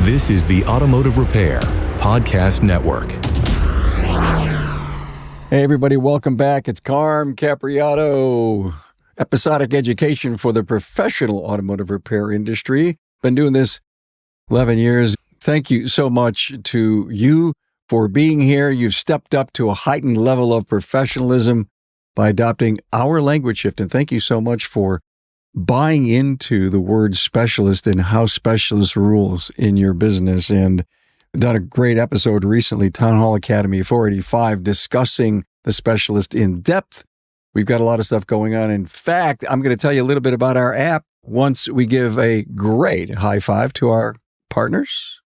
This is the Automotive Repair Podcast Network. Hey everybody, welcome back. It's Carm Capriotto. Episodic education for the professional automotive repair industry. Been doing this 11 years. Thank you so much to you for being here. You've stepped up to a heightened level of professionalism by adopting our language shift. And thank you so much for buying into the word specialist and how specialist rules in your business. And done a great episode recently, Town Hall Academy 485, discussing the specialist in depth. We've got a lot of stuff going on. In fact, I'm going to tell you a little bit about our app once we give a great high five to our partners.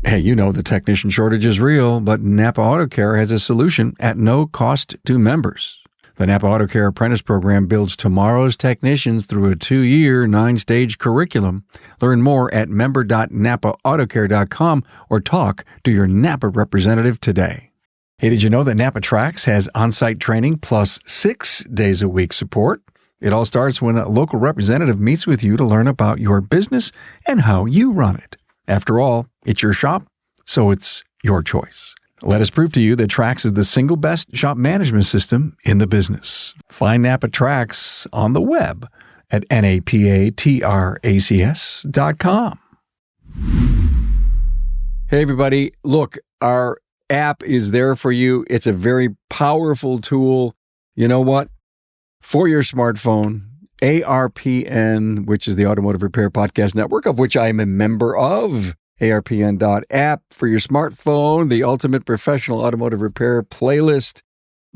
Hey, you know the technician shortage is real, but NAPA Auto Care has a solution at no cost to members. The NAPA Auto Care Apprentice Program builds tomorrow's technicians through a 2-year, 9-stage curriculum. Learn more at member.napaautocare.com or talk to your NAPA representative today. Hey, did you know that NAPA Tracks has on-site training plus 6 days a week support? It all starts when a local representative meets with you to learn about your business and how you run it. After all, it's your shop, so it's your choice. Let us prove to you that Trax is the single best shop management system in the business. Find NAPA Trax on the web at napatracs.com. Hey, everybody. Look, our app is there for you. It's a very powerful tool. You know what? For your smartphone, ARPN, which is the Automotive Repair Podcast Network, of which I am a member of. ARPN.app for your smartphone, the ultimate professional automotive repair playlist.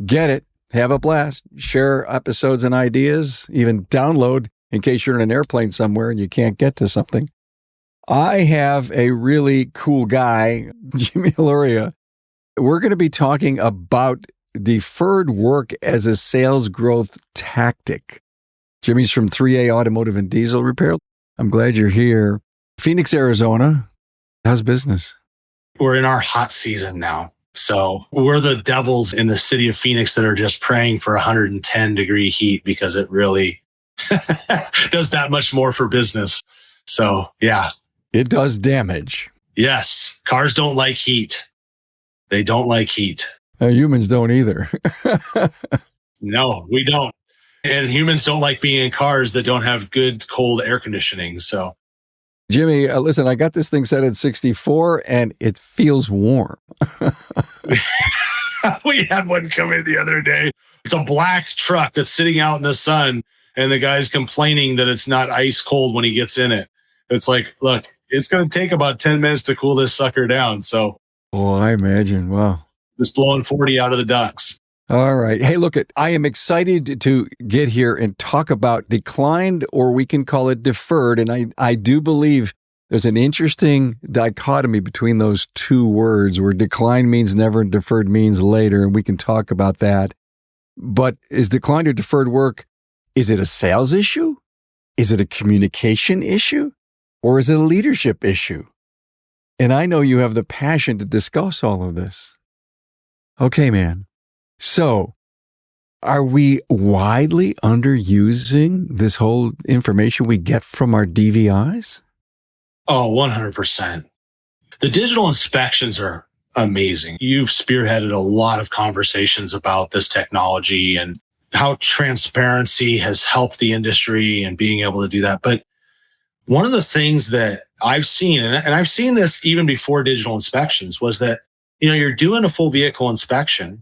Get it. Have a blast. Share episodes and ideas. Even download in case you're in an airplane somewhere and you can't get to something. I have a really cool guy, Jimmy Alauria. We're going to be talking about deferred work as a sales growth tactic. Jimmy's from 3A Automotive and Diesel Repair. I'm glad you're here. Phoenix, Arizona. How's business? We're in our hot season now. So we're the devils in the city of Phoenix that are just praying for 110-degree heat because it really does that much more for business. So, yeah. It does damage. Yes. Cars don't like heat. They don't like heat. Humans don't either. No, we don't. And humans don't like being in cars that don't have good cold air conditioning. So, Jimmy, listen, I got this thing set at 64 and it feels warm. We had one come in the other day. It's a black truck that's sitting out in the sun and the guy's complaining that it's not ice cold when he gets in it. It's like, look, it's going to take about 10 minutes to cool this sucker down. So, oh, I imagine. Wow. It's blowing 40 out of the ducts. All right. Hey, look, I am excited to get here and talk about declined, or we can call it deferred. And I do believe there's an interesting dichotomy between those two words where decline means never and deferred means later. And we can talk about that. But is declined or deferred work, is it a sales issue? Is it a communication issue? Or is it a leadership issue? And I know you have the passion to discuss all of this. Okay, man. So, are we widely underusing this whole information we get from our DVIs? Oh, 100%. The digital inspections are amazing. You've spearheaded a lot of conversations about this technology and how transparency has helped the industry and being able to do that. But one of the things that I've seen, and I've seen this even before digital inspections, was that, you're doing a full vehicle inspection.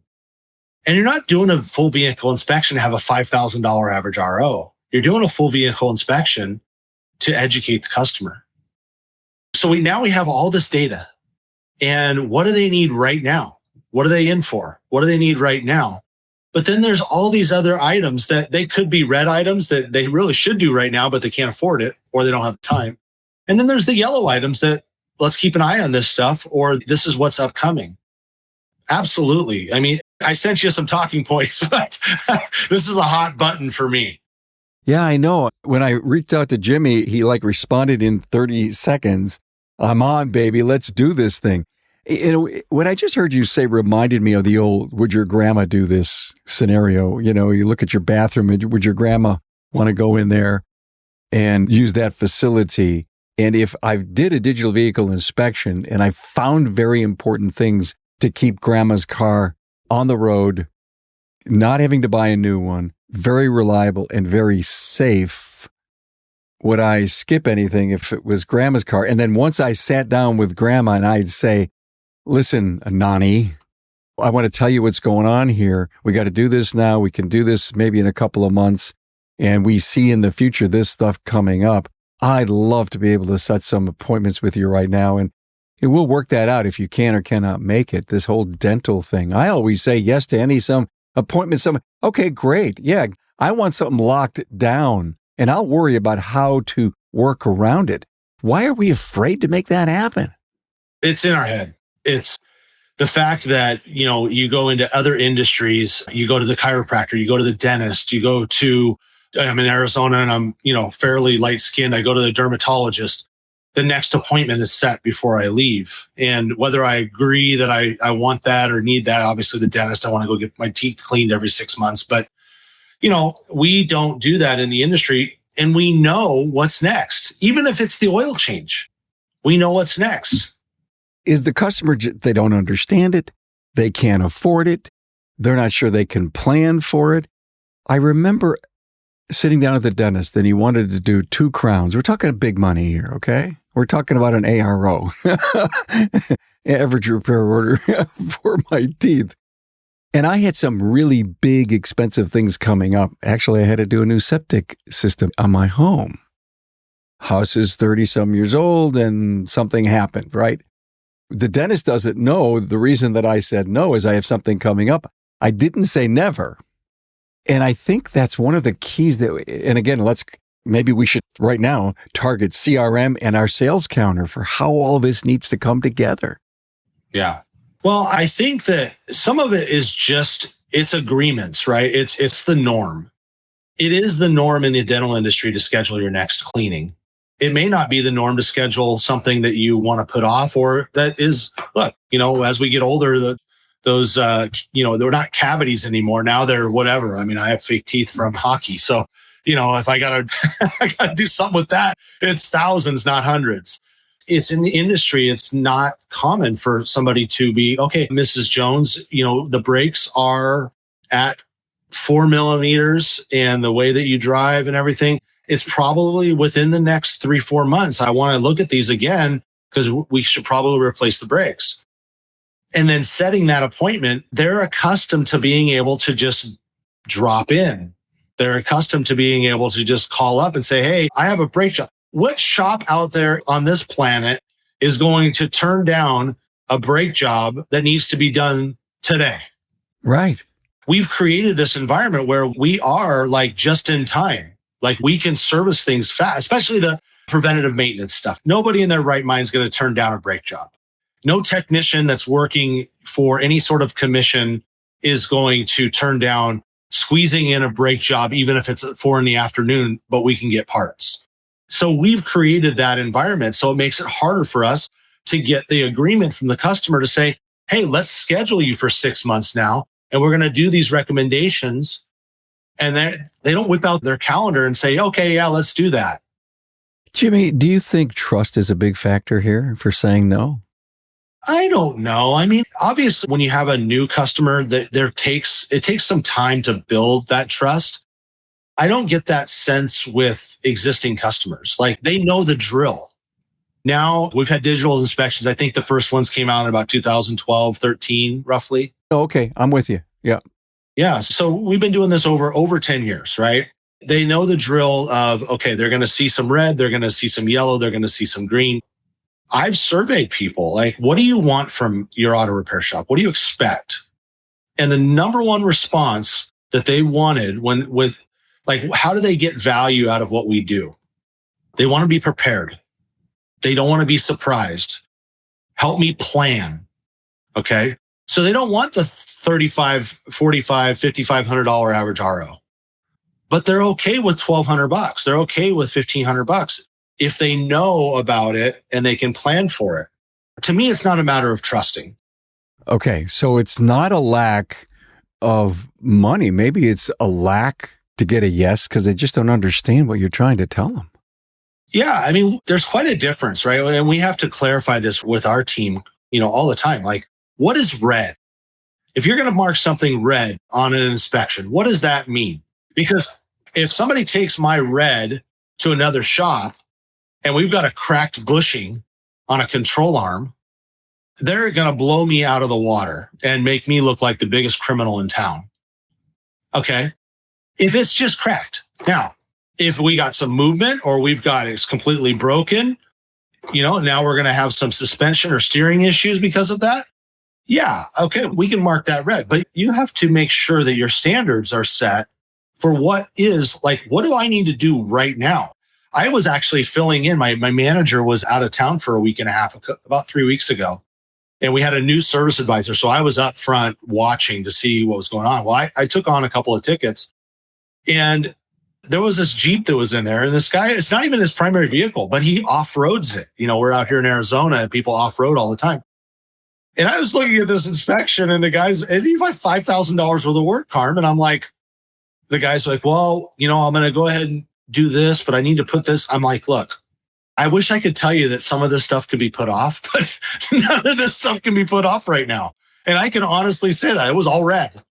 And you're not doing a full vehicle inspection to have a $5,000 average RO. You're doing a full vehicle inspection to educate the customer. So we have all this data. And what do they need right now? What are they in for? What do they need right now? But then there's all these other items that they could be red items that they really should do right now, but they can't afford it or they don't have the time. And then there's the yellow items that let's keep an eye on this stuff, or this is what's upcoming. Absolutely. I mean, I sent you some talking points, but this is a hot button for me. Yeah, I know. When I reached out to Jimmy, he responded in 30 seconds. I'm on, baby. Let's do this thing. What I just heard you say reminded me of the old, would your grandma do this scenario? You look at your bathroom, would your grandma want to go in there and use that facility? And if I did a digital vehicle inspection and I found very important things to keep grandma's car on the road, not having to buy a new one, very reliable and very safe, would I skip anything if it was grandma's car? And then once I sat down with grandma and I'd say, listen, Nani, I want to tell you what's going on here. We got to do this now. We can do this maybe in a couple of months. And we see in the future this stuff coming up. I'd love to be able to set some appointments with you right now. And we'll work that out if you can or cannot make it. This whole dental thing. I always say yes to some appointment. Okay, great. Yeah, I want something locked down and I'll worry about how to work around it. Why are we afraid to make that happen? It's in our head. It's the fact that, you go into other industries, you go to the chiropractor, you go to the dentist, I'm in Arizona and I'm, fairly light skinned. I go to the dermatologist. The next appointment is set before I leave. And whether I agree that I want that or need that, obviously the dentist, I want to go get my teeth cleaned every 6 months. But, we don't do that in the industry and we know what's next. Even if it's the oil change, we know what's next. Is the customer, they don't understand it. They can't afford it. They're not sure they can plan for it. I remember sitting down at the dentist and he wanted to do 2 crowns. We're talking big money here, okay? We're talking about an ARO, average repair order for my teeth. And I had some really big, expensive things coming up. Actually, I had to do a new septic system on my home. House is 30-some years old and something happened, right? The dentist doesn't know the reason that I said no is I have something coming up. I didn't say never. And I think that's one of the keys and again, maybe we should right now target CRM and our sales counter for how all this needs to come together. Yeah. Well, I think that some of it is it's agreements, right? It's the norm. It is the norm in the dental industry to schedule your next cleaning. It may not be the norm to schedule something that you want to put off or that is, as we get older, those, they're not cavities anymore. Now they're whatever. I mean, I have fake teeth from hockey. So, if I gotta do something with that, it's thousands, not hundreds. It's in the industry. It's not common for somebody to be, okay, Mrs. Jones, the brakes are at 4 millimeters and the way that you drive and everything, it's probably within the next 3-4 months. I want to look at these again because we should probably replace the brakes. And then setting that appointment, they're accustomed to being able to just drop in. They're accustomed to being able to just call up and say, hey, I have a brake job. What shop out there on this planet is going to turn down a brake job that needs to be done today? Right. We've created this environment where we are like just in time. Like we can service things fast, especially the preventative maintenance stuff. Nobody in their right mind is going to turn down a brake job. No technician that's working for any sort of commission is going to turn down squeezing in a brake job, even if it's at 4 p.m, but we can get parts. So we've created that environment. So it makes it harder for us to get the agreement from the customer to say, hey, let's schedule you for 6 months now. And we're going to do these recommendations. And they don't whip out their calendar and say, okay, yeah, let's do that. Jimmy, do you think trust is a big factor here for saying no? I don't know. I mean, obviously, when you have a new customer, it takes some time to build that trust. I don't get that sense with existing customers. Like they know the drill. Now we've had digital inspections. I think the first ones came out in about 2012, 13, roughly. Oh, okay. I'm with you. Yeah. Yeah. So we've been doing this over 10 years, right? They know the drill of, okay, they're going to see some red. They're going to see some yellow. They're going to see some green. I've surveyed people like, what do you want from your auto repair shop? What do you expect? And the number one response that they wanted how do they get value out of what we do? They want to be prepared. They don't want to be surprised. Help me plan. Okay. So they don't want the $35, $45, $5,500 average RO, but they're okay with $1,200. They're okay with $1,500 if they know about it and they can plan for it. To me, it's not a matter of trusting. Okay. So it's not a lack of money. Maybe it's a lack to get a yes because they just don't understand what you're trying to tell them. Yeah, I mean, there's quite a difference, right? And we have to clarify this with our team, all the time. Like, what is red? If you're going to mark something red on an inspection, what does that mean? Because if somebody takes my red to another shop and we've got a cracked bushing on a control arm, they're going to blow me out of the water and make me look like the biggest criminal in town. Okay. If it's just cracked. Now, if we got some movement or we've got it's completely broken, now we're going to have some suspension or steering issues because of that. Yeah. Okay. We can mark that red, but you have to make sure that your standards are set for what do I need to do right now? I was actually filling in. My manager was out of town for a week and a half, about 3 weeks ago. And we had a new service advisor. So I was up front watching to see what was going on. Well, I took on a couple of tickets and there was this Jeep that was in there. And this guy, it's not even his primary vehicle, but he off-roads it. We're out here in Arizona and people off-road all the time. And I was looking at this inspection and and he's like $5,000 worth of work, Carm. And I'm like, the guy's like, well, I'm going to go ahead and do this, but I need to put this. I'm like, look, I wish I could tell you that some of this stuff could be put off, but none of this stuff can be put off right now. And I can honestly say that it was all red.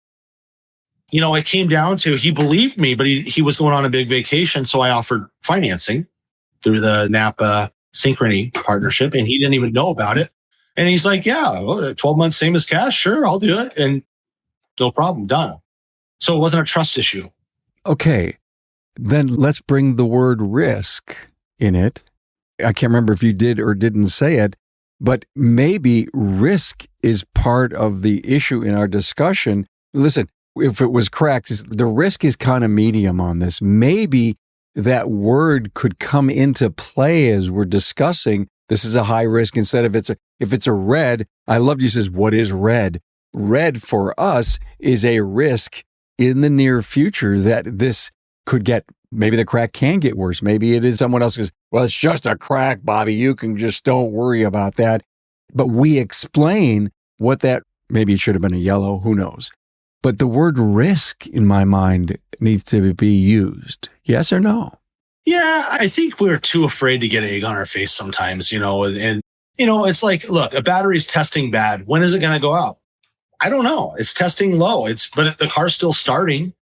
It came down to, he believed me, but he was going on a big vacation. So I offered financing through the NAPA Synchrony partnership and he didn't even know about it. And he's like, yeah, 12 months, same as cash. Sure, I'll do it. And no problem, done. So it wasn't a trust issue. Okay. Then let's bring the word risk in it. I can't remember if you did or didn't say it, but maybe risk is part of the issue in our discussion. Listen, if it was cracked, the risk is kind of medium on this. Maybe that word could come into play as we're discussing. This is a high risk instead of if it's a red. I loved you says, what is red? Red for us is a risk in the near future that this could get, maybe the crack can get worse. Maybe it is someone else says, well, it's just a crack, Bobby. You can just don't worry about that. But we explain what that, maybe it should have been a yellow, who knows? But the word risk in my mind needs to be used. Yes or no? Yeah, I think we're too afraid to get egg on our face sometimes, and it's like, look, a battery's testing bad. When is it going to go out? I don't know. It's testing low. But the car's still starting.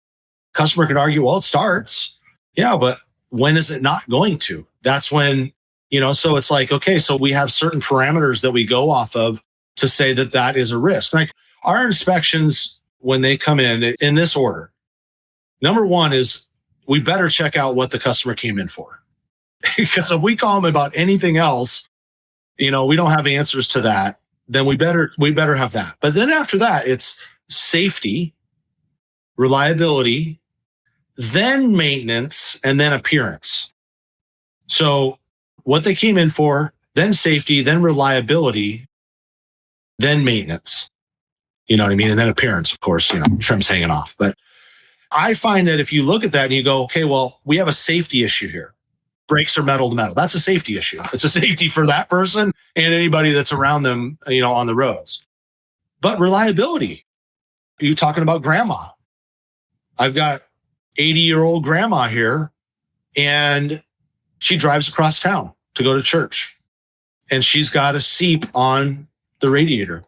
Customer can argue, well, it starts. Yeah, but when is it not going to? That's when, so it's like, okay, so we have certain parameters that we go off of to say that is a risk. Like our inspections, when they come in this order, number one is we better check out what the customer came in for. Because if we call them about anything else, we don't have answers to that, then we better have that. But then after that, it's safety, reliability, then maintenance, and then appearance. So what they came in for, then safety, then reliability, then maintenance. You know what I mean? And then appearance, of course, trim's hanging off. But I find that if you look at that and you go, okay, well, we have a safety issue here. Brakes are metal to metal. That's a safety issue. It's a safety for that person and anybody that's around them, on the roads. But reliability, you're talking about grandma. I've got 80-year-old grandma here and she drives across town to go to church and she's got a seep on the radiator.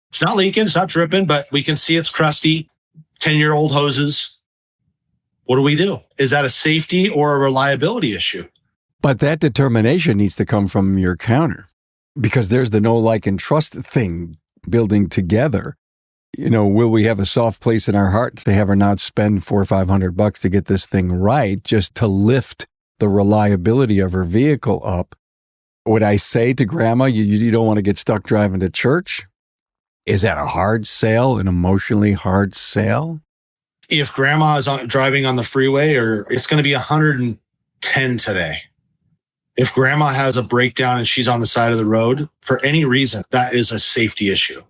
It's not leaking, it's not dripping, but we can see it's crusty, 10-year-old hoses. What do we do? Is that a safety or a reliability issue? But that determination needs to come from your counter because there's the know, like, and trust thing building together. Will we have a soft place in our heart to have her not spend $400 or $500 to get this thing right, just to lift the reliability of her vehicle up? Would I say to grandma, you don't want to get stuck driving to church? Is that a hard sale, an emotionally hard sale? If grandma is driving on the freeway, or it's going to be 110 today. If grandma has a breakdown and she's on the side of the road for any reason, that is a safety issue.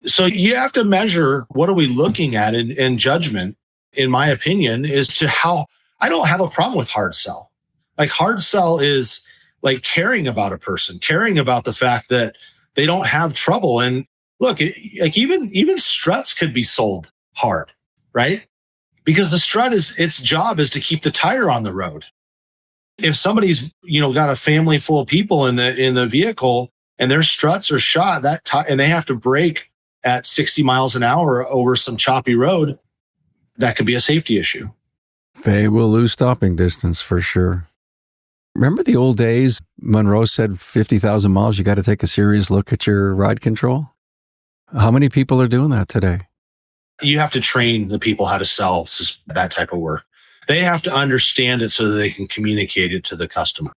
So you have to measure, what are we looking at in judgment, in my opinion, is to how, I don't have a problem with hard sell. Like hard sell is like caring about a person, caring about the fact that they don't have trouble. And look, like even struts could be sold hard, right? Because the strut its job is to keep the tire on the road. If somebody's, got a family full of people in the vehicle and their struts are shot, and they have to brake at 60 miles an hour over some choppy road, that could be a safety issue. They will lose stopping distance for sure. Remember the old days? Monroe said 50,000 miles, you got to take a serious look at your ride control. How many people are doing that today? You have to train the people how to sell that type of work. They have to understand it so that they can communicate it to the customer.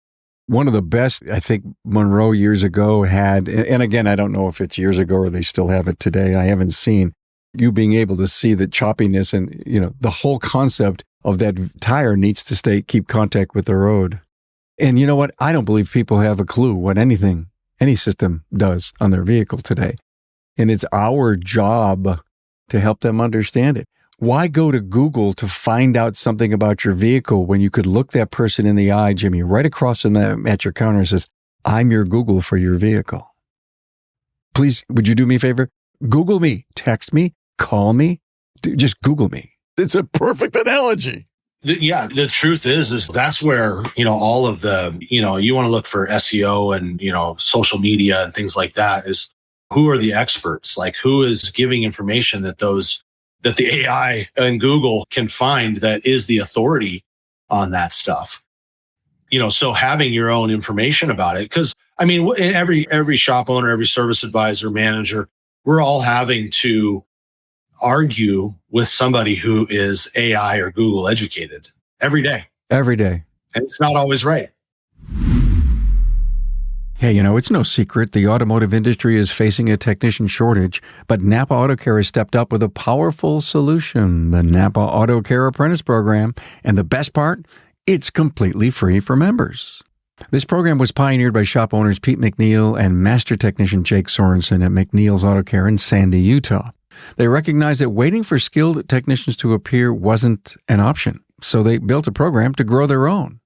One of the best, I think Monroe years ago had, and again, I don't know if it's years ago or they still have it today. I haven't seen you being able to see the choppiness and, the whole concept of that tire needs to keep contact with the road. And you know what? I don't believe people have a clue what any system does on their vehicle today. And it's our job to help them understand it. Why go to Google to find out something about your vehicle when you could look that person in the eye, Jimmy, right across from them at your counter and says, I'm your Google for your vehicle. Please, would you do me a favor? Google me, text me, call me, just Google me. It's a perfect analogy. The truth is that's where, all of the, you want to look for SEO and, social media and things like that is who are the experts? Like who is giving information that the AI and Google can find that is the authority on that stuff. So having your own information about it, because every shop owner, every service advisor, manager, we're all having to argue with somebody who is AI or Google educated every day. Every day. And it's not always right. Hey, it's no secret the automotive industry is facing a technician shortage, but NAPA Auto Care has stepped up with a powerful solution, the NAPA Auto Care Apprentice Program. And the best part, it's completely free for members. This program was pioneered by shop owners Pete McNeil and master technician Jake Sorensen at McNeil's Auto Care in Sandy, Utah. They recognized that waiting for skilled technicians to appear wasn't an option, so they built a program to grow their own.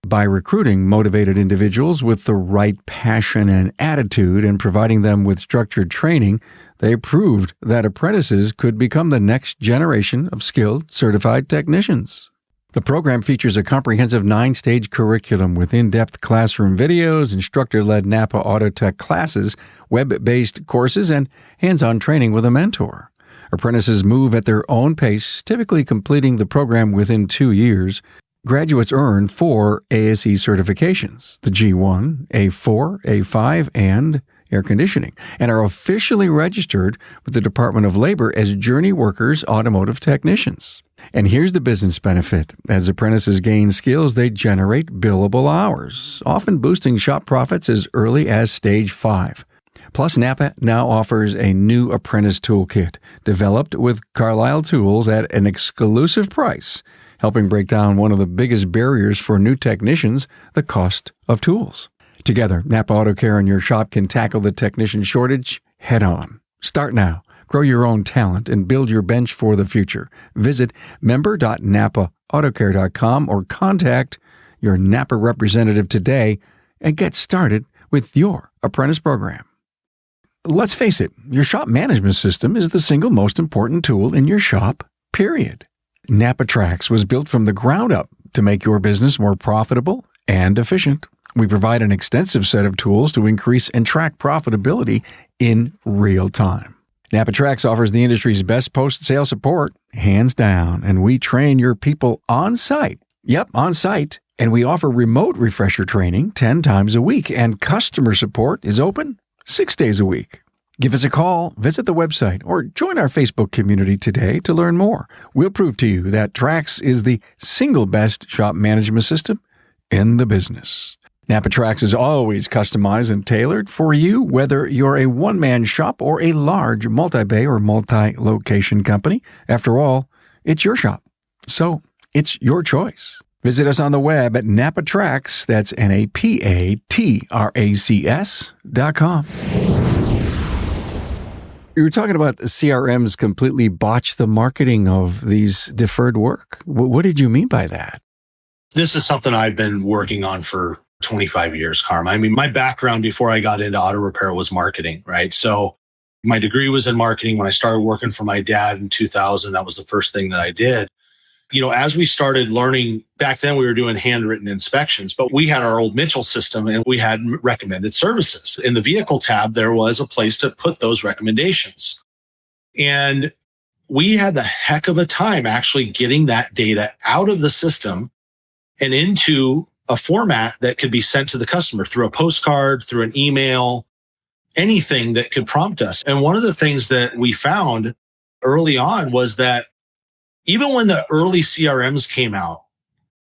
By recruiting motivated individuals with the right passion and attitude and providing them with structured training, they proved that apprentices could become the next generation of skilled, certified technicians. The program features a comprehensive 9-stage curriculum with in-depth classroom videos, instructor-led NAPA Auto Tech classes, web-based courses, and hands-on training with a mentor. Apprentices move at their own pace, typically completing the program within 2 years. Graduates earn 4 ASE certifications, the G1, A4, A5, and air conditioning, and are officially registered with the Department of Labor as Journey Workers Automotive Technicians. And here's the business benefit. As apprentices gain skills, they generate billable hours, often boosting shop profits as early as stage 5. Plus, NAPA now offers a new apprentice toolkit developed with Carlisle Tools at an exclusive price, helping break down one of the biggest barriers for new technicians, the cost of tools. Together, NAPA Auto Care and your shop can tackle the technician shortage head on. Start now. Grow your own talent and build your bench for the future. Visit member.napaautocare.com or contact your NAPA representative today and get started with your apprentice program. Let's face it, your shop management system is the single most important tool in your shop, period. NAPA Trax was built from the ground up to make your business more profitable and efficient. We provide an extensive set of tools to increase and track profitability in real time. NAPA Trax offers the industry's best post-sale support, hands down, and we train your people on site. Yep, on site. And we offer remote refresher training 10 times a week, and customer support is open 6 days a week. Give us a call, visit the website, or join our Facebook community today to learn more. We'll prove to you that Trax is the single best shop management system in the business. NAPA Trax is always customized and tailored for you, whether you're a one-man shop or a large multi-bay or multi-location company. After all, it's your shop, so it's your choice. Visit us on the web at NAPATrax, that's NAPATRACS.com. You were talking about the CRMs completely botch the marketing of these deferred work. What did you mean by that? This is something I've been working on for 25 years, Carm. I mean, my background before I got into auto repair was marketing, right? So my degree was in marketing. When I started working for my dad in 2000, that was the first thing that I did. as we started learning, back then we were doing handwritten inspections, but we had our old Mitchell system and we had recommended services. In the vehicle tab, there was a place to put those recommendations. And we had the heck of a time actually getting that data out of the system and into a format that could be sent to the customer through a postcard, through an email, anything that could prompt us. And one of the things that we found early on was that even when the early CRMs came out,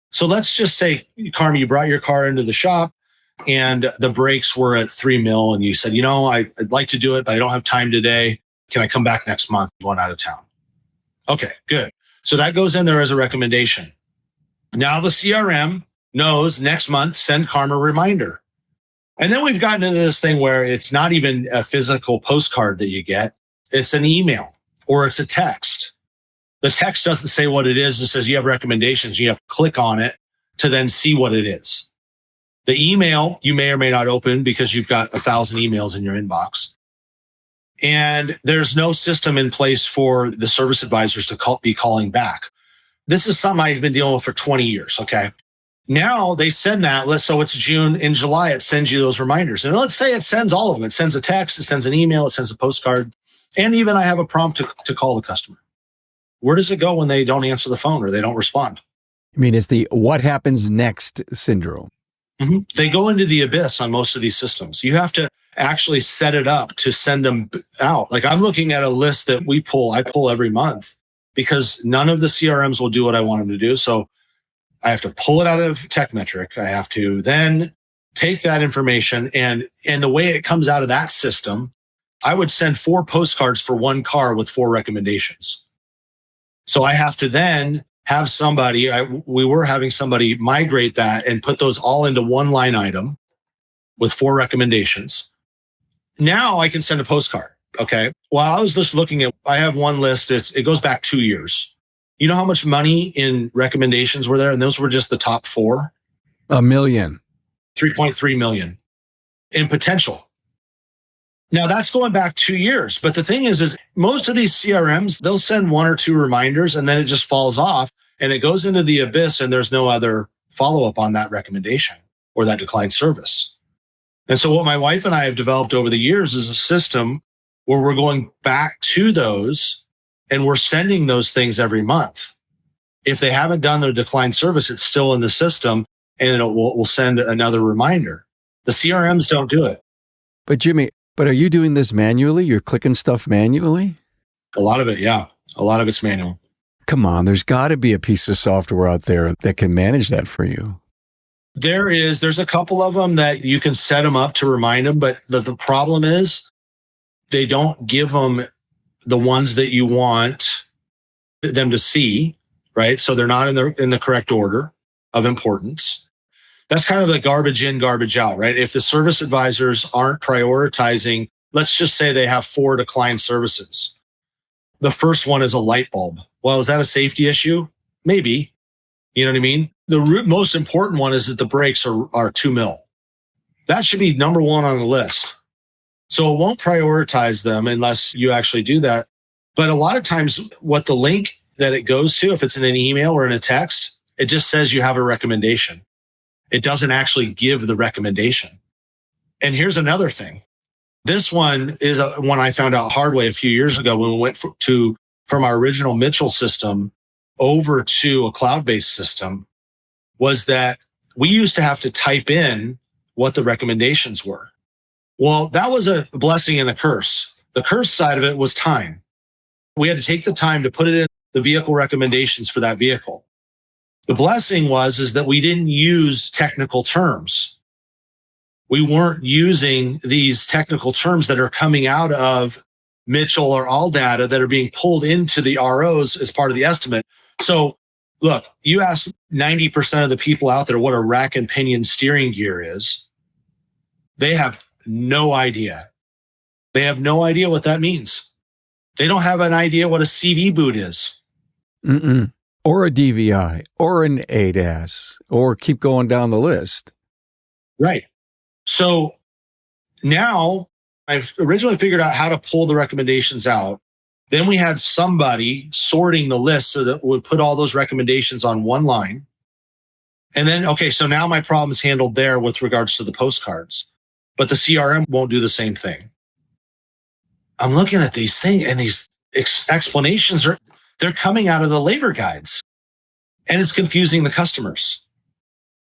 so let's just say, Carm, you brought your car into the shop and the brakes were at 3 mil and you said, I'd like to do it, but I don't have time today. Can I come back next month? I'm going out of town. Okay, good. So that goes in there as a recommendation. Now the CRM knows next month, send Carm a reminder. And then we've gotten into this thing where it's not even a physical postcard that you get. It's an email or it's a text. The text doesn't say what it is. It says you have recommendations. You have to click on it to then see what it is. The email you may or may not open because you've got 1,000 emails in your inbox. And there's no system in place for the service advisors to be calling back. This is something I've been dealing with for 20 years. Okay. Now they send that. So it's June. In July, it sends you those reminders. And let's say it sends all of them. It sends a text, it sends an email, it sends a postcard. And even I have a prompt to call the customer. Where does it go when they don't answer the phone or they don't respond? I mean, it's the what happens next syndrome. Mm-hmm. They go into the abyss on most of these systems. You have to actually set it up to send them out. Like I'm looking at a list that I pull every month because none of the CRMs will do what I want them to do. So I have to pull it out of TechMetric. I have to then take that information and the way it comes out of that system, I would send 4 postcards for one car with 4 recommendations. So I have to then have we were having somebody migrate that and put those all into one line item with 4 recommendations. Now I can send a postcard. Okay. Well, I was just looking at, I have one list. It goes back 2 years. You know how much money in recommendations were there? And those were just the top 4. $1 million. 3.3 million in potential. Now that's going back 2 years. But the thing is most of these CRMs, they'll send 1 or 2 reminders and then it just falls off and it goes into the abyss and there's no other follow-up on that recommendation or that declined service. And so what my wife and I have developed over the years is a system where we're going back to those and we're sending those things every month. If they haven't done their declined service, it's still in the system and we'll send another reminder. The CRMs don't do it. But Jimmy, are you doing this manually? You're clicking stuff manually? A lot of it, yeah. A lot of it's manual. Come on, there's got to be a piece of software out there that can manage that for you. There's a couple of them that you can set them up to remind them, but the problem is they don't give them the ones that you want them to see, right? So they're not in the correct order of importance. That's kind of the garbage in, garbage out, right? If the service advisors aren't prioritizing, let's just say they have 4 declined services. The first one is a light bulb. Well, is that a safety issue? Maybe. You know what I mean? The most important one is that the brakes are 2 mil. That should be number 1 on the list. So it won't prioritize them unless you actually do that. But a lot of times what the link that it goes to, if it's in an email or in a text, it just says you have a recommendation. It doesn't actually give the recommendation. And here's another thing. This one is one I found out hard way a few years ago when we went from our original Mitchell system over to a cloud-based system, was that we used to have to type in what the recommendations were. Well, that was a blessing and a curse. The curse side of it was time. We had to take the time to put it in the vehicle recommendations for that vehicle. The blessing is that we didn't use technical terms. We weren't using these technical terms that are coming out of Mitchell or ALLDATA that are being pulled into the ROs as part of the estimate. So look, you ask 90% of the people out there what a rack and pinion steering gear is. They have no idea. They have no idea what that means. They don't have an idea what a CV boot is. Mm-mm. Or a DVI, or an ADAS, or keep going down the list. Right. So now I've originally figured out how to pull the recommendations out. Then we had somebody sorting the list so that would put all those recommendations on one line. And then, okay, so now my problem is handled there with regards to the postcards, but the CRM won't do the same thing. I'm looking at these things and these explanations they're coming out of the labor guides, and it's confusing the customers.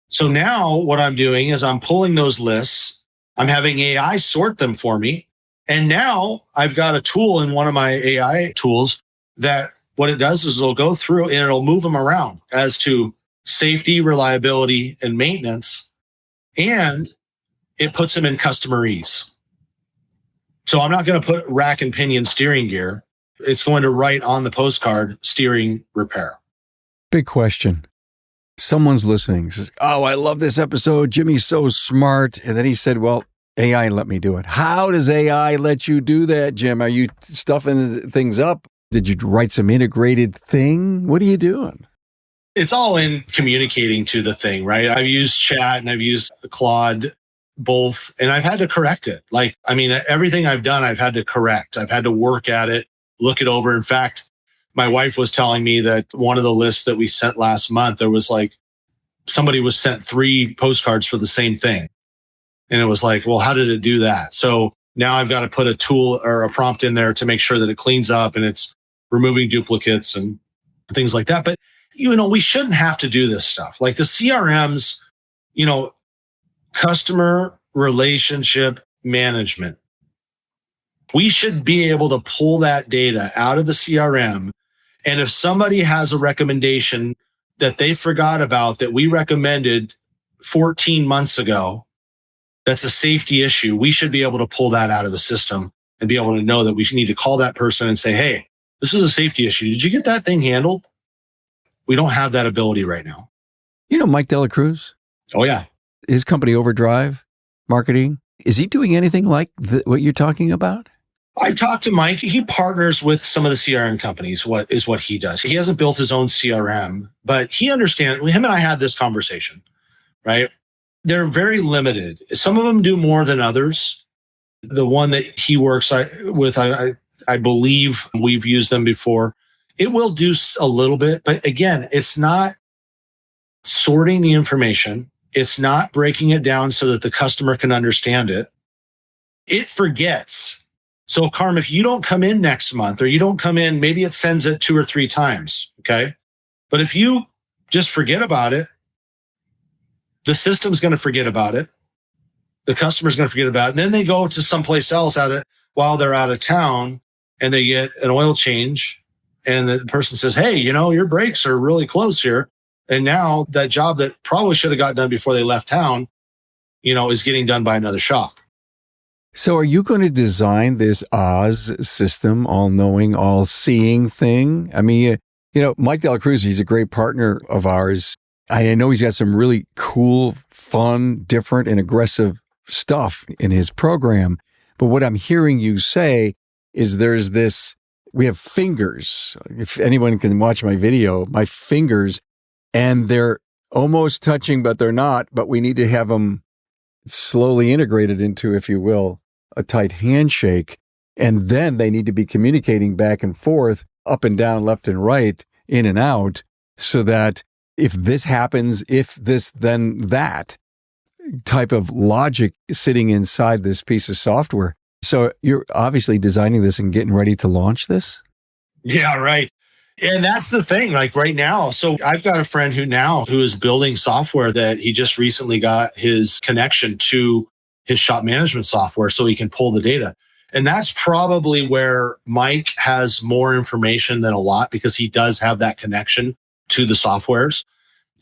So now what I'm doing is I'm pulling those lists. I'm having AI sort them for me. And now I've got a tool in one of my AI tools that what it does is it'll go through and it'll move them around as to safety, reliability, and maintenance. And it puts them in customer ease. So I'm not going to put rack and pinion steering gear. It's going to write on the postcard steering repair. Big question. Someone's listening, says, oh, I love this episode. Jimmy's so smart. And then he said, well, AI let me do it. How does AI let you do that, Jim? Are you stuffing things up? Did you write some integrated thing? What are you doing? It's all in communicating to the thing, right? I've used chat and I've used Claude both, and I've had to correct it. Everything I've done, I've had to correct. I've had to work at it, look it over. In fact, my wife was telling me that one of the lists that we sent last month, there was somebody was sent 3 postcards for the same thing. And it was like, well, how did it do that? So now I've got to put a tool or a prompt in there to make sure that it cleans up and it's removing duplicates and things like that. But, we shouldn't have to do this stuff. Like the CRMs, customer relationship management. We should be able to pull that data out of the CRM. And if somebody has a recommendation that they forgot about that we recommended 14 months ago, that's a safety issue, we should be able to pull that out of the system and be able to know that we need to call that person and say, hey, this is a safety issue. Did you get that thing handled? We don't have that ability right now. Mike Dela Cruz? Oh, yeah. His company Overdrive Marketing, is he doing anything like what you're talking about? I've talked to Mike. He partners with some of the CRM companies, what he does. He hasn't built his own CRM, but he understands. Him and I had this conversation, right? They're very limited. Some of them do more than others. The one that he works with, I believe we've used them before. It will do a little bit, but again, it's not sorting the information. It's not breaking it down so that the customer can understand it. It forgets. So Carm, if you don't come in next month or you don't come in, maybe it sends it 2 or 3 times. Okay. But if you just forget about it, the system's going to forget about it. The customer's going to forget about it. And then they go to someplace else while they're out of town and they get an oil change. And the person says, hey, your brakes are really close here. And now that job that probably should have got done before they left town, is getting done by another shop. So are you going to design this Oz system, all-knowing, all-seeing thing? I mean, Mike Dela Cruz, he's a great partner of ours. I know he's got some really cool, fun, different, and aggressive stuff in his program. But what I'm hearing you say is we have fingers. If anyone can watch my video, my fingers, and they're almost touching, but they're not. But we need to have them slowly integrated into, if you will, a tight handshake. And then they need to be communicating back and forth, up and down, left and right, in and out, so that if this happens, if this, then that type of logic sitting inside this piece of software. So you're obviously designing this and getting ready to launch this? Yeah, right. And that's the thing, like right now. So I've got a friend who is building software that he just recently got his connection to his shop management software so he can pull the data. And that's probably where Mike has more information than a lot because he does have that connection to the softwares.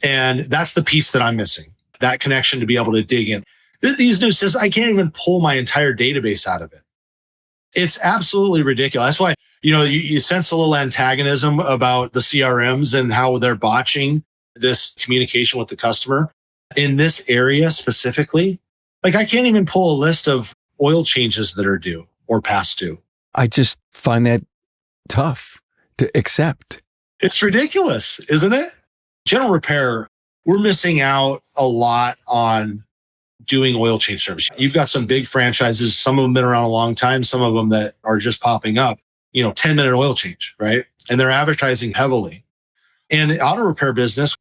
And that's the piece that I'm missing, that connection to be able to dig in. These new systems, I can't even pull my entire database out of it. It's absolutely ridiculous. That's why, you sense a little antagonism about the CRMs and how they're botching this communication with the customer. In this area specifically, like I can't even pull a list of oil changes that are due or past due. I just find that tough to accept. It's ridiculous, isn't it? General repair, we're missing out a lot on doing oil change service. You've got some big franchises. Some of them been around a long time. Some of them that are just popping up. 10-minute oil change, right? And they're advertising heavily. And the auto repair business,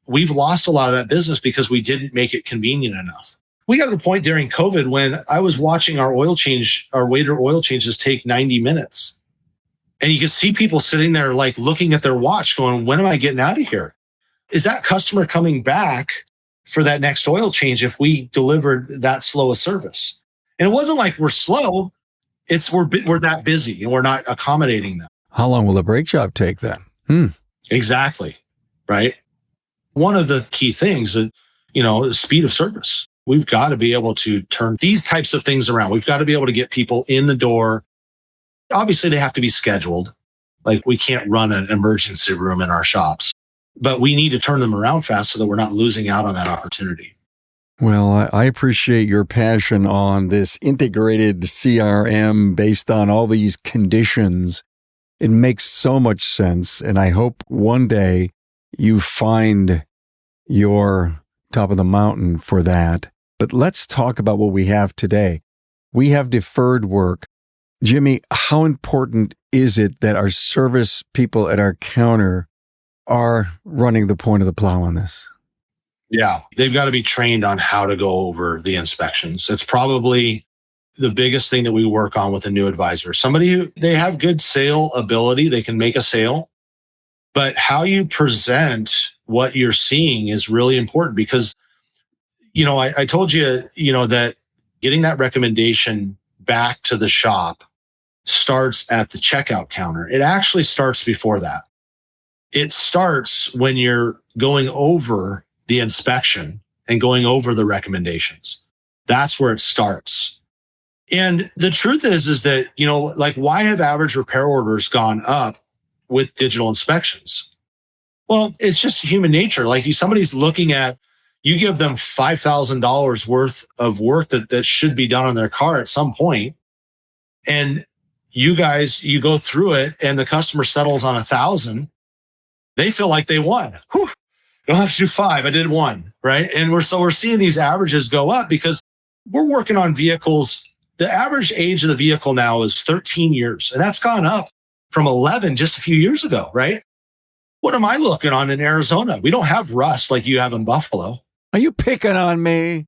we've lost a lot of that business because we didn't make it convenient enough. We got to the point during COVID when I was watching our waiter oil changes take 90 minutes. And you could see people sitting there like looking at their watch going, when am I getting out of here? Is that customer coming back for that next oil change if we delivered that slow a service? And it wasn't like we're slow. It's we're that busy and we're not accommodating them. How long will the brake job take then? Exactly. Right. One of the key things that, the speed of service. We've got to be able to turn these types of things around. We've got to be able to get people in the door. Obviously, they have to be scheduled. Like we can't run an emergency room in our shops, but we need to turn them around fast so that we're not losing out on that opportunity. Well, I appreciate your passion on this integrated CRM based on all these conditions. It makes so much sense. And I hope one day you find your top of the mountain for that. But let's talk about what we have today. We have deferred work. Jimmy, how important is it that our service people at our counter are running the point of the plow on this? Yeah, they've got to be trained on how to go over the inspections. It's probably the biggest thing that we work on with a new advisor. Somebody who they have good sale ability, they can make a sale, but how you present what you're seeing is really important because, I told you, that getting that recommendation back to the shop starts at the checkout counter. It actually starts before that. It starts when you're going over the inspection and going over the recommendations. That's where it starts. And the truth is that, why have average repair orders gone up with digital inspections? Well, it's just human nature. Like somebody's looking at, you give them $5,000 worth of work that should be done on their car at some point. And you go through it and the customer settles on 1,000. They feel like they won. Whew. I don't have to do 5. I did 1, right? And we're seeing these averages go up because we're working on vehicles. The average age of the vehicle now is 13 years, and that's gone up from 11 just a few years ago, right? What am I looking on in Arizona? We don't have rust like you have in Buffalo. Are you picking on me?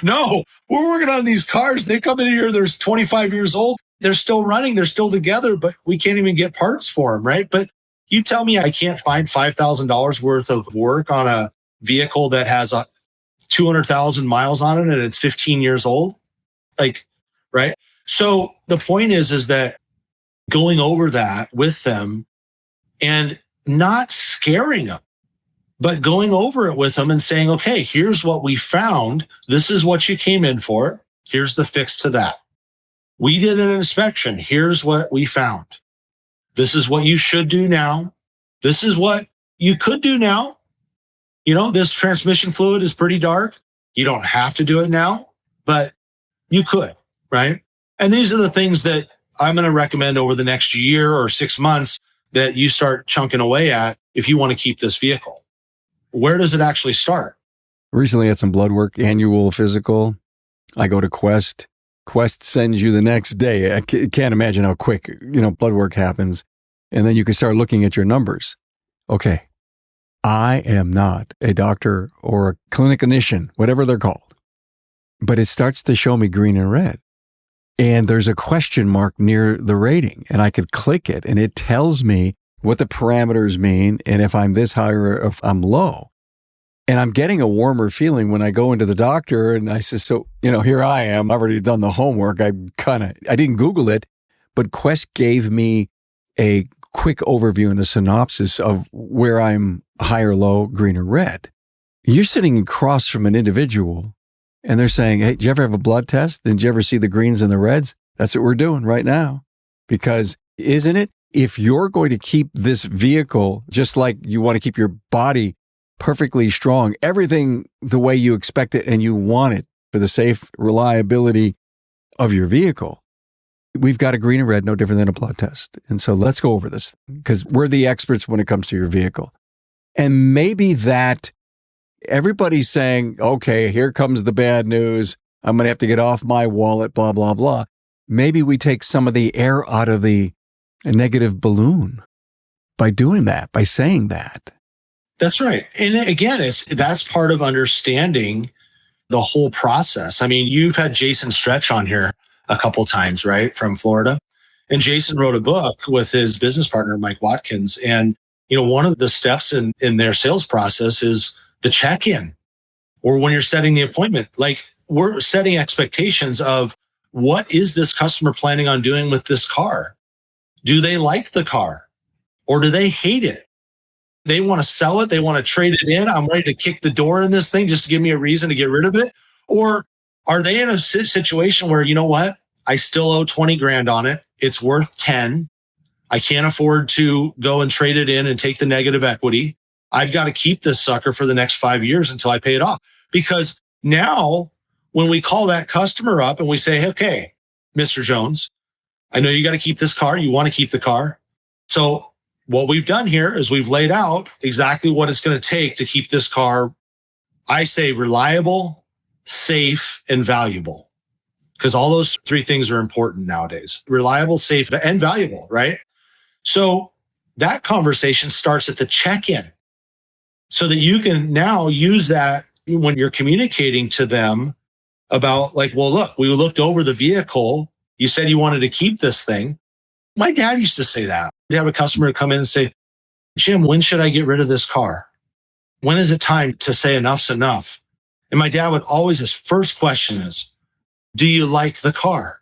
No, we're working on these cars. They come in here, they're 25 years old. They're still running. They're still together, but we can't even get parts for them, right? But you tell me I can't find $5,000 worth of work on a vehicle that has 200,000 miles on it and it's 15 years old? Right? So the point is that going over that with them and not scaring them, but going over it with them and saying, okay, here's what we found. This is what you came in for. Here's the fix to that. We did an inspection. Here's what we found. This is what you should do now. This is what you could do now. This transmission fluid is pretty dark. You don't have to do it now, but you could, right? And these are the things that I'm going to recommend over the next year or 6 months that you start chunking away at if you want to keep this vehicle. Where does it actually start? Recently had some blood work, annual physical. I go to Quest. Quest sends you the next day. I can't imagine how quick, blood work happens. And then you can start looking at your numbers. Okay, I am not a doctor or a clinician, whatever they're called. But it starts to show me green and red. And there's a question mark near the rating. And I could click it and it tells me what the parameters mean and if I'm this high or if I'm low. And I'm getting a warmer feeling when I go into the doctor and I say, so, here I am. I've already done the homework. I didn't Google it, but Quest gave me a quick overview and a synopsis of where I'm high or low, green or red. You're sitting across from an individual and they're saying, hey, did you ever have a blood test? Did you ever see the greens and the reds? That's what we're doing right now. Because isn't it? If you're going to keep this vehicle, just like you want to keep your body perfectly strong, everything the way you expect it and you want it for the safe reliability of your vehicle, we've got a green and red, no different than a blood test. And so let's go over this because we're the experts when it comes to your vehicle. And maybe that everybody's saying, okay, here comes the bad news. I'm going to have to get off my wallet, blah, blah, blah. maybe we take some of the air out of the negative balloon by doing that, by saying that. That's right. And again, that's part of understanding the whole process. I mean, you've had Jason Stretch on here a couple times, right, from Florida. And Jason wrote a book with his business partner, Mike Watkins. And, one of the steps in their sales process is the check-in, or when you're setting the appointment. Like, we're setting expectations of what is this customer planning on doing with this car? Do they like the car, or do they hate it? They want to sell it. They want to trade it in. I'm ready to kick the door in this thing just to give me a reason to get rid of it. Or are they in a situation where, you know what? I still owe 20 grand on it. It's worth 10. I can't afford to go and trade it in and take the negative equity. I've got to keep this sucker for the next 5 years until I pay it off. Because now when we call that customer up and we say, okay, Mr. Jones, I know you got to keep this car. You want to keep the car. So what we've done here is we've laid out exactly what it's going to take to keep this car, I say, reliable, safe, and valuable. Because all those three things are important nowadays. Reliable, safe, and valuable, right? So that conversation starts at the check-in so that you can now use that when you're communicating to them about, like, well, look, we looked over the vehicle. You said you wanted to keep this thing. My dad used to say that. We'd have a customer come in and say, Jim, when should I get rid of this car? When is it time to say enough's enough? And my dad would always, his first question is, do you like the car?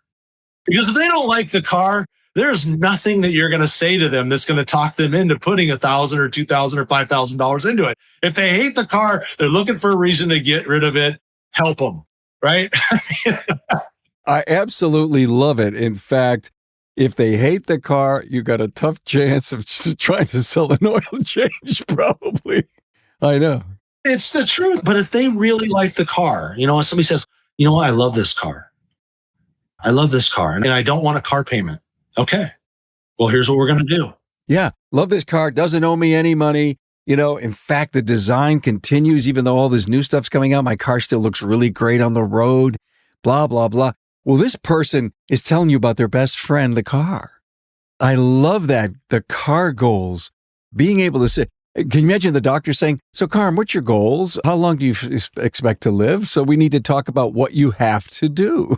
Because if they don't like the car, there's nothing that you're going to say to them that's going to talk them into putting $1,000 or $2,000 or $5,000 into it. If they hate the car, they're looking for a reason to get rid of it. Help them, right? I absolutely love it. In fact, if they hate the car, you got a tough chance of just trying to sell an oil change, probably. I know. It's the truth. But if they really like the car, if somebody says, you know what, I love this car. I love this car, and I don't want a car payment. Okay. Well, here's what we're going to do. Yeah. Love this car. Doesn't owe me any money. In fact, the design continues, even though all this new stuff's coming out. My car still looks really great on the road, blah, blah, blah. Well, this person is telling you about their best friend, the car. I love that. The car goals, being able to say, can you imagine the doctor saying, so Carm, what's your goals? How long do you expect to live? So we need to talk about what you have to do.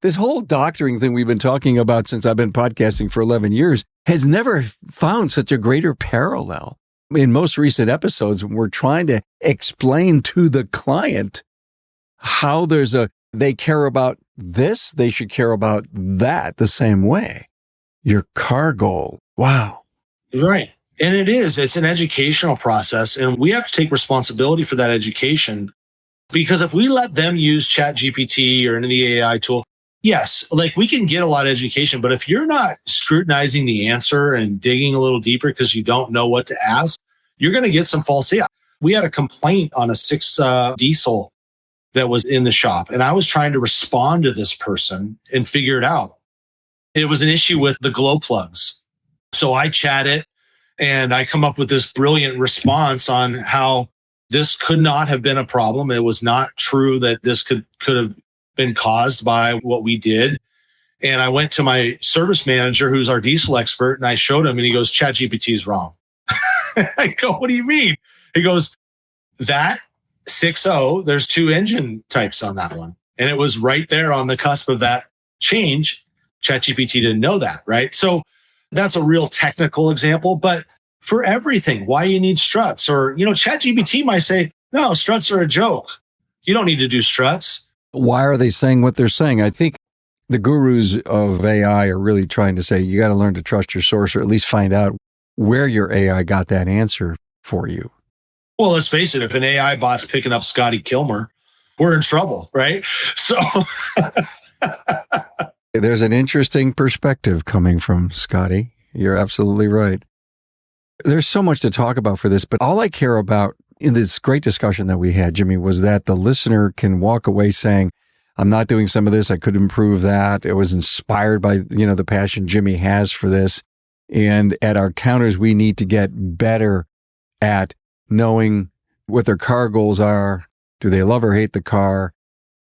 This whole doctoring thing we've been talking about since I've been podcasting for 11 years has never found such a greater parallel. In most recent episodes, we're trying to explain to the client how they care about this, they should care about that the same way. Your car goal. Wow. Right. And it's an educational process, and we have to take responsibility for that education, because if we let them use ChatGPT or any of the AI tool, yes, like, we can get a lot of education, but if you're not scrutinizing the answer and digging a little deeper because you don't know what to ask, you're going to get some false data. We had a complaint on a 6 diesel that was in the shop, and I was trying to respond to this person and figure it out. It was an issue with the glow plugs. So I chat it, and I come up with this brilliant response on how this could not have been a problem. It was not true that this could have been caused by what we did. And I went to my service manager, who's our diesel expert, and I showed him, and he goes, ChatGPT is wrong. I go, what do you mean? He goes, that 6.0, there's 2 engine types on that one. And it was right there on the cusp of that change. ChatGPT didn't know that, right? So that's a real technical example, but for everything, why you need struts, or, ChatGPT might say, no, struts are a joke. You don't need to do struts. Why are they saying what they're saying? I think the gurus of AI are really trying to say, you got to learn to trust your source, or at least find out where your AI got that answer for you. Well, let's face it, if an AI bot's picking up Scotty Kilmer, we're in trouble, right? So there's an interesting perspective coming from Scotty. You're absolutely right. There's so much to talk about for this, but all I care about in this great discussion that we had, Jimmy, was that the listener can walk away saying, I'm not doing some of this. I could improve that. It was inspired by, the passion Jimmy has for this. And at our counters, we need to get better at knowing what their car goals are. Do they love or hate the car?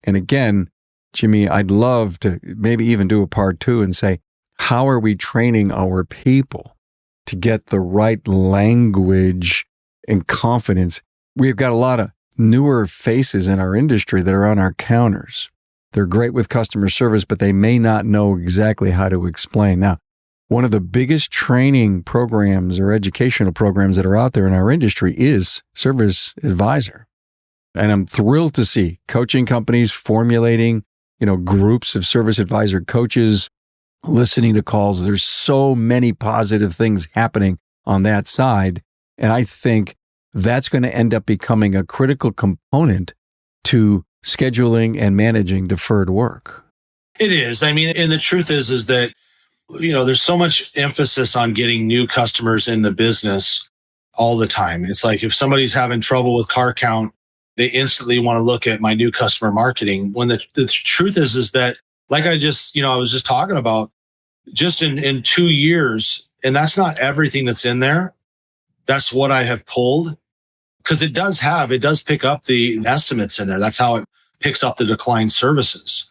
And again, Jimmy, I'd love to maybe even do a part 2 and say, how are we training our people to get the right language and confidence? We've got a lot of newer faces in our industry that are on our counters. They're great with customer service, but they may not know exactly how to explain. Now, one of the biggest training programs or educational programs that are out there in our industry is Service Advisor. And I'm thrilled to see coaching companies formulating, groups of Service Advisor coaches, listening to calls. There's so many positive things happening on that side. And I think that's going to end up becoming a critical component to scheduling and managing deferred work. It is. I mean, and the truth is that, there's so much emphasis on getting new customers in the business all the time. It's like if somebody's having trouble with car count, they instantly want to look at my new customer marketing. When the truth is that, like I was just talking about, just in 2 years, and that's not everything that's in there. That's what I have pulled, because it does pick up the estimates in there. That's how it picks up the declined services.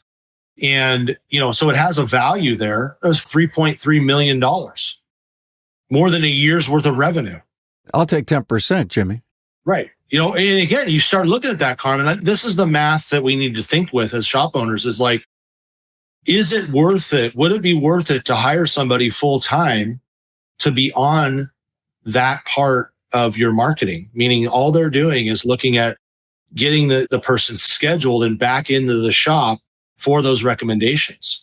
And, so it has a value there of $3.3 million, more than a year's worth of revenue. I'll take 10%, Jimmy. Right. And again, you start looking at that, Carm, and this is the math that we need to think with as shop owners is like, is it worth it? Would it be worth it to hire somebody full time to be on that part of your marketing? Meaning all they're doing is looking at getting the person scheduled and back into the shop for those recommendations.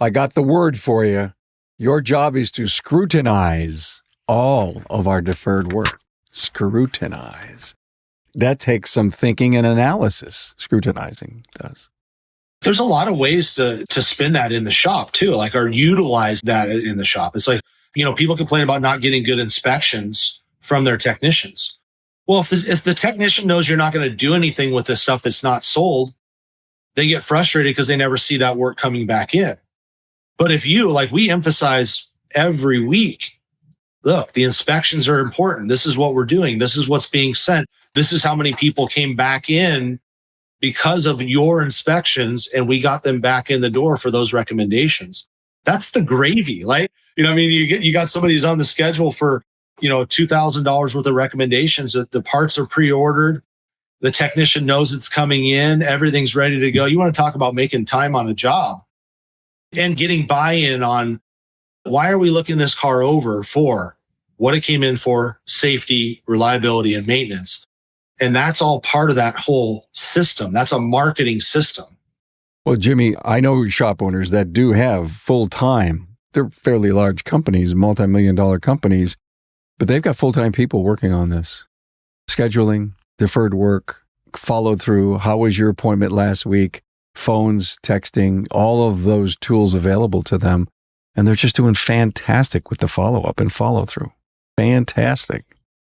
I got the word for you. Your job is to scrutinize all of our deferred work. Scrutinize. That takes some thinking and analysis. Scrutinizing does. There's a lot of ways to spin that in the shop too, or utilize that in the shop. It's like, people complain about not getting good inspections from their technicians. Well, if the technician knows you're not going to do anything with the stuff that's not sold, they get frustrated because they never see that work coming back in. But if we emphasize every week, look, the inspections are important. This is what we're doing. This is what's being sent. This is how many people came back in because of your inspections, and we got them back in the door for those recommendations. That's the gravy. You got somebody who's on the schedule for, $2,000 worth of recommendations. The parts are pre-ordered. The technician knows it's coming in. Everything's ready to go. You want to talk about making time on a job and getting buy-in on why are we looking this car over for what it came in for, safety, reliability, and maintenance. And that's all part of that whole system. That's a marketing system. Well, Jimmy, I know shop owners that do have full-time. They're fairly large companies, multi-million-dollar companies, but they've got full-time people working on this. Scheduling, deferred work, follow through. How was your appointment last week? Phones, texting, all of those tools available to them. And they're just doing fantastic with the follow-up and follow-through. Fantastic.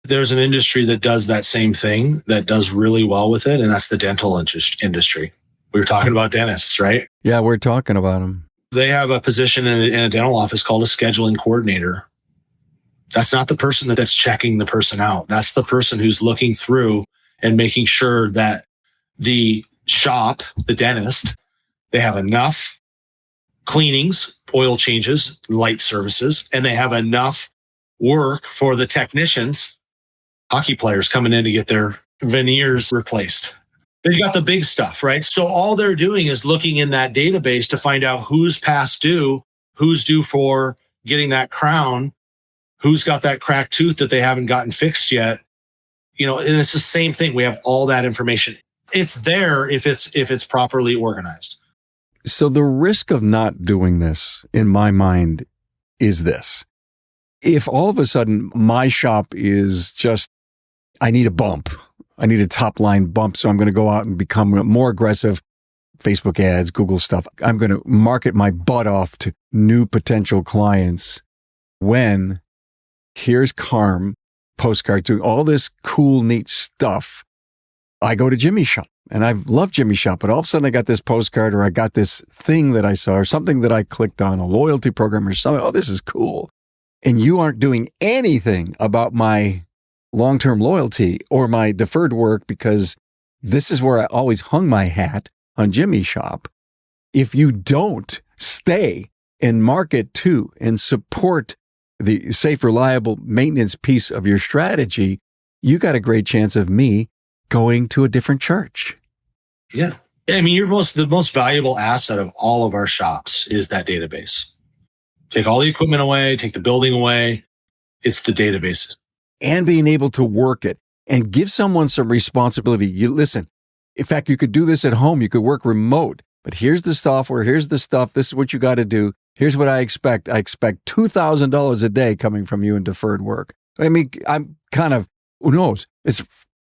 There's an industry that does that same thing that does really well with it, and that's the dental industry. We were talking about dentists, right? Yeah, we're talking about them. They have a position in a dental office called a scheduling coordinator. That's not the person that's checking the person out. That's the person who's looking through and making sure that the shop, the dentist, they have enough cleanings, oil changes, light services, and they have enough work for the technicians, hockey players coming in to get their veneers replaced. They've got the big stuff, right? So all they're doing is looking in that database to find out who's past due, who's due for getting that crown, who's got that cracked tooth that they haven't gotten fixed yet. And it's the same thing. We have all that information. It's there if it's properly organized. So the risk of not doing this, in my mind, is this. If all of a sudden my shop is just, I need a bump. I need a top line bump. So I'm going to go out and become more aggressive. Facebook ads, Google stuff. I'm going to market my butt off to new potential clients when here's Carm, postcard, doing all this cool, neat stuff. I go to Jimmy's shop and I love Jimmy's shop, but all of a sudden I got this postcard or I got this thing that I saw or something that I clicked on, a loyalty program or something. Oh, this is cool. And you aren't doing anything about my long-term loyalty or my deferred work because this is where I always hung my hat on Jimmy's shop. if you don't stay and market to and support the safe, reliable maintenance piece of your strategy, you got a great chance of me going to a different church. Yeah. I mean, the most valuable asset of all of our shops is that database. Take all the equipment away, take the building away. It's the database. And being able to work it and give someone some responsibility. You listen, in fact, you could do this at home. You could work remote, but here's the software. Here's the stuff. This is what you got to do. Here's what I expect. I expect $2,000 a day coming from you in deferred work. I mean, I'm kind of, who knows? It's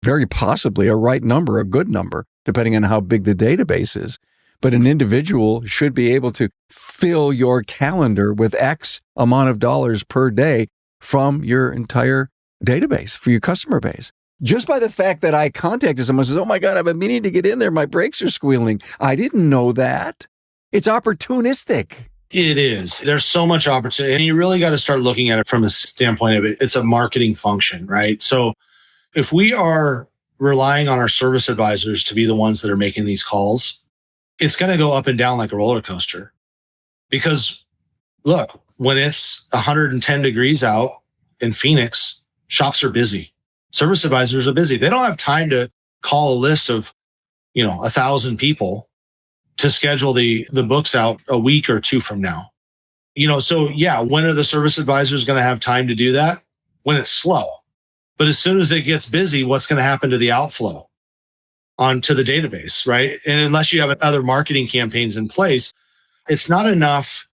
very possibly a right number, a good number, depending on how big the database is. But an individual should be able to fill your calendar with X amount of dollars per day from your entire database for your customer base. Just by the fact that I contacted someone and says, oh my God, I've been meaning to get in there. My brakes are squealing. I didn't know that. It's opportunistic. It is. There's so much opportunity. And you really got to start looking at it from a standpoint of it's a marketing function, right? So if we are relying on our service advisors to be the ones that are making these calls, it's going to go up and down like a roller coaster. Because look, when it's 110 degrees out in Phoenix, shops are busy. Service advisors are busy. They don't have time to call a list of, 1,000 people to schedule the books out a week or two from now. So yeah, when are the service advisors going to have time to do that? When it's slow. But as soon as it gets busy, what's going to happen to the outflow onto the database, right? And unless you have other marketing campaigns in place, it's not enough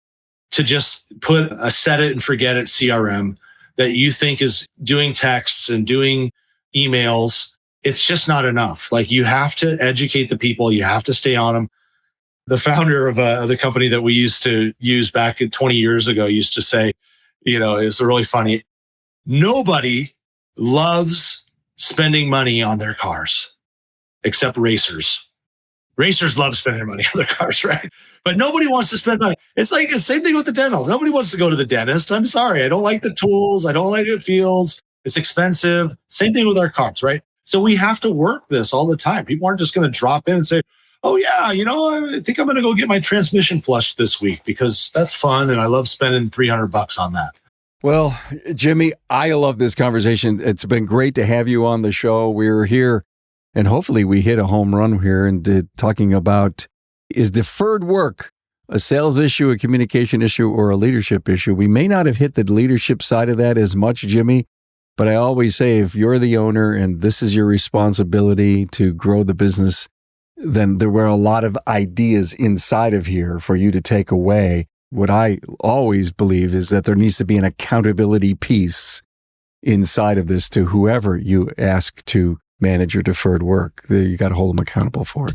to just put a set it and forget it CRM that you think is doing texts and doing emails. It's just not enough. Like, you have to educate the people. You have to stay on them. The founder of the company that we used to use back 20 years ago used to say, it's really funny. Nobody loves spending money on their cars except racers. Racers love spending money on their cars, right? But nobody wants to spend money. It's like the same thing with the dental. Nobody wants to go to the dentist. I'm sorry. I don't like the tools. I don't like it feels. It's expensive. Same thing with our cars, right? So we have to work this all the time. People aren't just going to drop in and say, oh yeah, I think I'm going to go get my transmission flushed this week because that's fun. And I love spending $300 on that. Well, Jimmy, I love this conversation. It's been great to have you on the show. We're here and hopefully we hit a home run here and talking about, is deferred work a sales issue, a communication issue, or a leadership issue? We may not have hit the leadership side of that as much, Jimmy, but I always say if you're the owner and this is your responsibility to grow the business, then there were a lot of ideas inside of here for you to take away. What I always believe is that there needs to be an accountability piece inside of this to whoever you ask to manage your deferred work. You got to hold them accountable for it.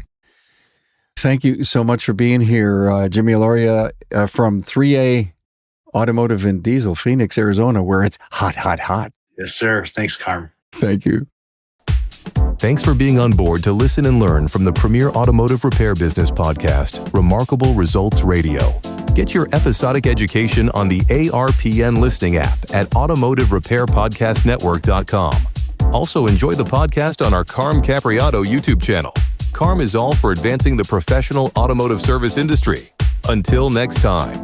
Thank you so much for being here, Jimmy Alauria from 3A Automotive and Diesel, Phoenix, Arizona, where it's hot, hot, hot. Yes, sir. Thanks, Carm. Thank you. Thanks for being on board to listen and learn from the premier automotive repair business podcast, Remarkable Results Radio. Get your episodic education on the ARPN listening app at automotiverepairpodcastnetwork.com. Also enjoy the podcast on our Carm Capriotto YouTube channel. Carm is all for advancing the professional automotive service industry. Until next time.